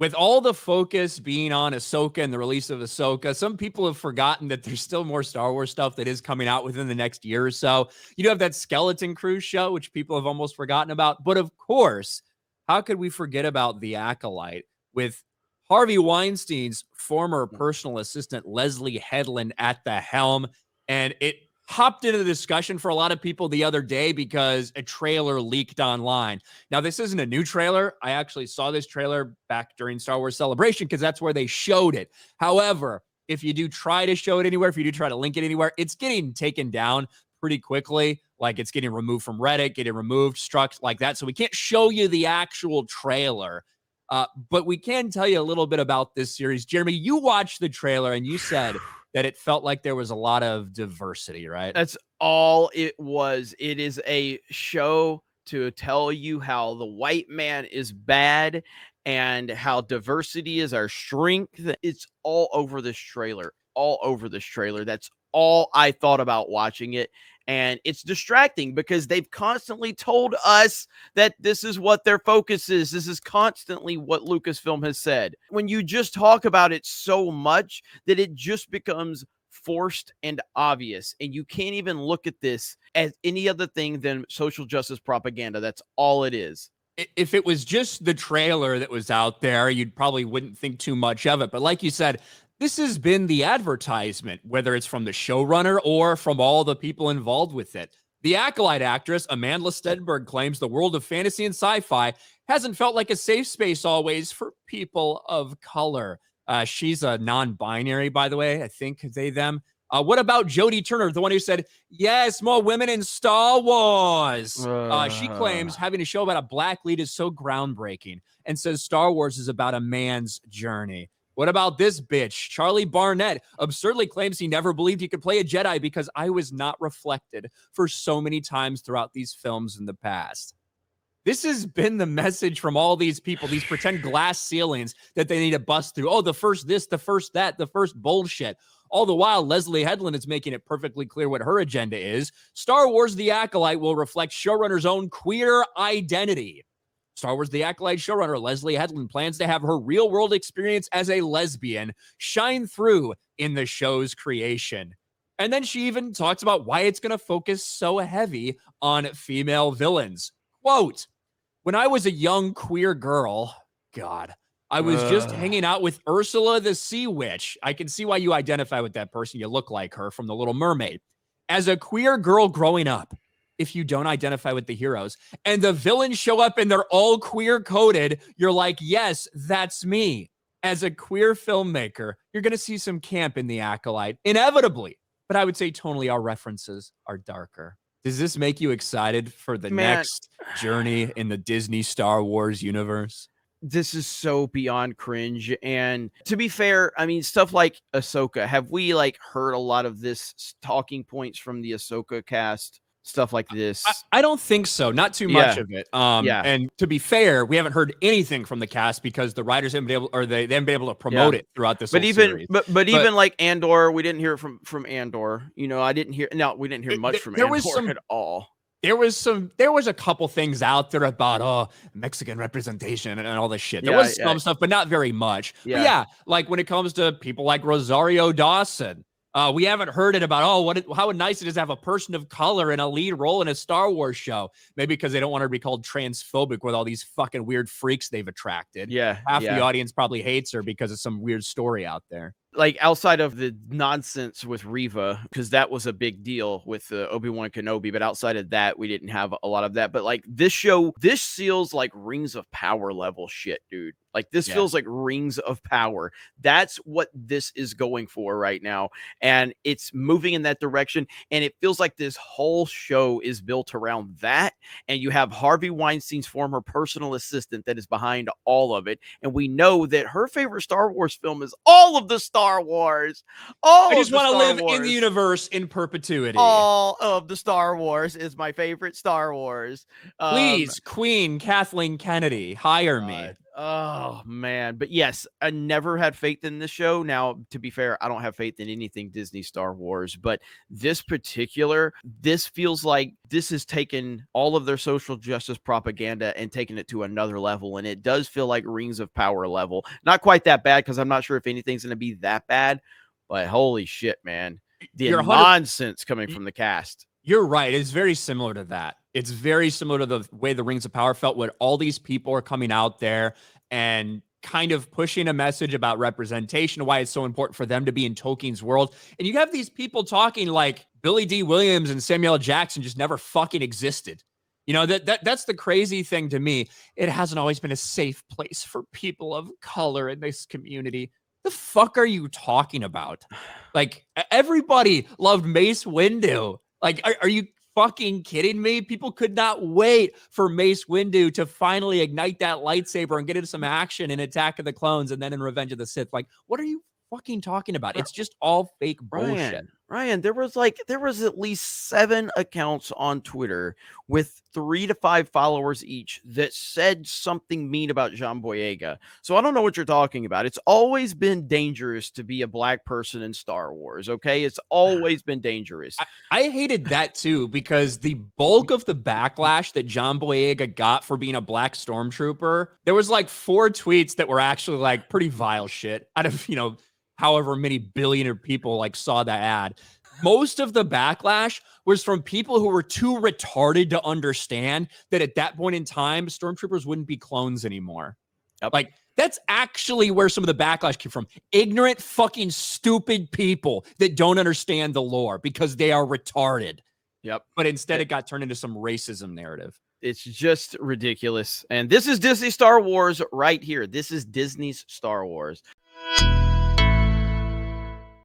with all the focus being on Ahsoka and the release of Ahsoka, some people have forgotten that there's still more Star Wars stuff that is coming out within the next year or so. You do have that Skeleton Crew show, which people have almost forgotten about. But of course, how could we forget about The Acolyte with Harvey Weinstein's former personal assistant, Leslie Headland, at the helm? And it hopped into the discussion for a lot of people the other day because a trailer leaked online. Now, this isn't a new trailer. I actually saw this trailer back during Star Wars Celebration because that's where they showed it. However, if you do try to show it anywhere, if you do try to link it anywhere, it's getting taken down pretty quickly. Like it's getting removed from Reddit, getting removed, struck like that. So we can't show you the actual trailer. But we can tell you a little bit about this series. Jeremy, you watched the trailer and you said that it felt like there was a lot of diversity, right? That's all it was. It is a show to tell you how the white man is bad and how diversity is our strength. It's all over this trailer. All over this trailer. That's all I thought about watching it. And it's distracting because they've constantly told us that this is what their focus is. This is constantly what Lucasfilm has said. When you just talk about it so much that it just becomes forced and obvious, and you can't even look at this as any other thing than social justice propaganda. That's all it is. If it was just the trailer that was out there, you'd probably wouldn't think too much of it. But like you said, this has been the advertisement, whether it's from the showrunner or from all the people involved with it. The Acolyte actress, Amanda Stenberg, claims the world of fantasy and sci-fi hasn't felt like a safe space always for people of color. She's a non-binary, by the way. I think they, them. What about Jodie Turner, the one who said, yes, more women in Star Wars? She claims having a show about a black lead is so groundbreaking and says Star Wars is about a man's journey. What about this bitch? Charlie Barnett absurdly claims he never believed he could play a Jedi because I was not reflected for so many times throughout these films in the past. This has been the message from all these people, these pretend glass ceilings that they need to bust through. Oh, the first this, the first that, the first bullshit. All the while, Leslie Headland is making it perfectly clear what her agenda is. Star Wars The Acolyte will reflect showrunner's own queer identity. Star Wars The Acolyte showrunner Leslie Headland plans to have her real-world experience as a lesbian shine through in the show's creation. And then she even talks about why it's going to focus so heavy on female villains. Quote, when I was a young queer girl, God, I was just hanging out with Ursula the Sea Witch. I can see why you identify with that person. You look like her from The Little Mermaid. As a queer girl growing up, if you don't identify with the heroes and the villains show up and they're all queer coded, you're like, yes, that's me. As a queer filmmaker, you're going to see some camp in The Acolyte, inevitably. But I would say tonally our references are darker. Does this make you excited for the next journey in the Disney Star Wars universe? This is so beyond cringe. And to be fair, I mean, stuff like Ahsoka, have we like heard a lot of this talking points from the Ahsoka cast? Stuff like this. I don't think so. Not too much of it. And to be fair, we haven't heard anything from the cast because the writers haven't been able, or they haven't been able to promote it throughout this whole series. But even like Andor, we didn't hear from Andor. You know, we didn't hear much from Andor at all. There was a couple things out there about Mexican representation and all this shit. There was some stuff, but not very much. But yeah, like when it comes to people like Rosario Dawson, we haven't heard it about, how nice it is to have a person of color in a lead role in a Star Wars show. Maybe because they don't want her to be called transphobic with all these fucking weird freaks they've attracted. Half the audience probably hates her because of some weird story out there. Like outside of the nonsense with Reva, because that was a big deal with Obi-Wan Kenobi, but outside of that, we didn't have a lot of that. But like this show, this feels like Rings of Power level shit, dude. Like this feels like Rings of Power. That's what this is going for right now. And it's moving in that direction. And it feels like this whole show is built around that. And you have Harvey Weinstein's former personal assistant that is behind all of it. And we know that her favorite Star Wars film is all of the Star Wars. I just want to live in the universe in perpetuity. All of the Star Wars is my favorite Star Wars. Please, Queen Kathleen Kennedy, hire me. Oh man, but yes, I never had faith in this show. Now, to be fair, I don't have faith in anything Disney Star Wars, but this feels like this has taken all of their social justice propaganda and taken it to another level. And it does feel like Rings of Power level. Not quite that bad, because I'm not sure if anything's going to be that bad, but holy shit, man. The You're 100 nonsense coming from the cast. You're right. It's very similar to that. It's very similar to the way the Rings of Power felt when all these people are coming out there and kind of pushing a message about representation, why it's so important for them to be in Tolkien's world. And you have these people talking like Billy D. Williams and Samuel L. Jackson just never fucking existed. You know, that's the crazy thing to me. It hasn't always been a safe place for people of color in this community. The fuck are you talking about? Like, everybody loved Mace Windu. Like, are you fucking kidding me? People could not wait for Mace Windu to finally ignite that lightsaber and get into some action in Attack of the Clones and then in Revenge of the Sith. Like, what are you fucking talking about? It's just all fake bullshit. Ryan, there was at least 7 accounts on Twitter with 3 to 5 followers each that said something mean about John Boyega. So I don't know what you're talking about. It's always been dangerous to be a black person in Star Wars, okay? It's always been dangerous. I hated that too, because the bulk of the backlash that John Boyega got for being a black stormtrooper, there was like 4 tweets that were actually like pretty vile shit out of, however many billion people like saw that ad. Most of the backlash was from people who were too retarded to understand that at that point in time, stormtroopers wouldn't be clones anymore. Yep. Like, that's actually where some of the backlash came from. Ignorant, fucking stupid people that don't understand the lore because they are retarded. Yep. But instead, it got turned into some racism narrative. It's just ridiculous. And this is Disney Star Wars right here. This is Disney's Star Wars.